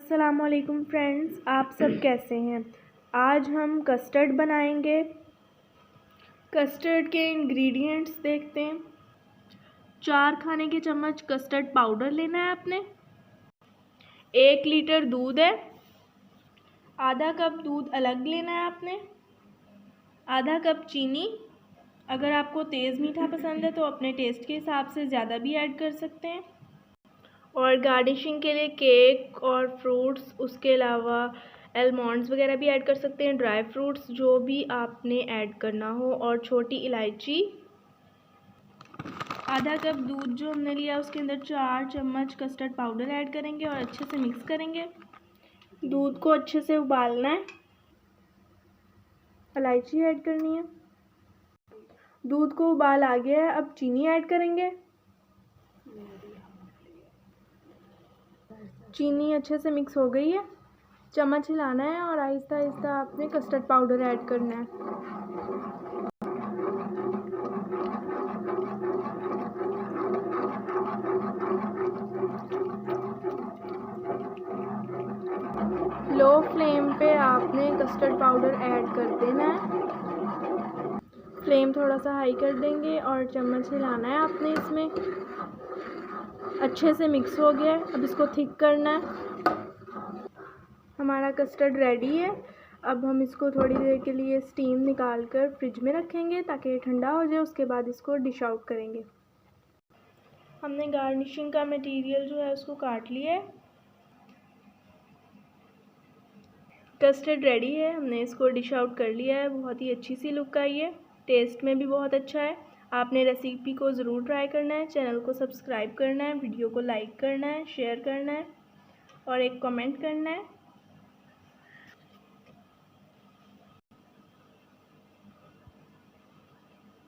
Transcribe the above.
अस्सलामुअलैकुम फ्रेंड्स, आप सब कैसे हैं। आज हम कस्टर्ड बनाएंगे। कस्टर्ड के इंग्रेडिएंट्स देखते हैं। 4 खाने के चम्मच कस्टर्ड पाउडर लेना है आपने। 1 लीटर दूध है। आधा कप दूध अलग लेना है आपने। आधा कप चीनी। अगर आपको तेज़ मीठा पसंद है तो अपने टेस्ट के हिसाब से ज़्यादा भी ऐड कर सकते हैं। और गार्निशिंग के लिए केक और फ्रूट्स, उसके अलावा आलमंड्स वगैरह भी ऐड कर सकते हैं, ड्राई फ्रूट्स जो भी आपने ऐड करना हो, और छोटी इलायची। आधा कप दूध जो हमने लिया उसके अंदर 4 चम्मच कस्टर्ड पाउडर ऐड करेंगे और अच्छे से मिक्स करेंगे। दूध को अच्छे से उबालना है। इलायची ऐड करनी है। दूध को उबाल आ गया है, अब चीनी ऐड करेंगे। चीनी अच्छे से मिक्स हो गई है। चम्मच हिलाना है और आहिस्ता आहिस्ता आपने कस्टर्ड पाउडर ऐड करना है। लो फ्लेम पे आपने कस्टर्ड पाउडर ऐड कर देना है। फ्लेम थोड़ा सा हाई कर देंगे और चम्मच हिलाना है आपने। इसमें अच्छे से मिक्स हो गया है। अब इसको थिक करना है। हमारा कस्टर्ड रेडी है। अब हम इसको थोड़ी देर के लिए स्टीम निकाल कर फ्रिज में रखेंगे ताकि ये ठंडा हो जाए। उसके बाद इसको डिश आउट करेंगे। हमने गार्निशिंग का मटेरियल जो है उसको काट लिया है। कस्टर्ड रेडी है। हमने इसको डिश आउट कर लिया है। बहुत ही अच्छी सी लुक आई है। टेस्ट में भी बहुत अच्छा है। आपने रेसिपी को ज़रूर ट्राई करना है। चैनल को सब्सक्राइब करना है, वीडियो को लाइक करना है, शेयर करना है और एक कमेंट करना है।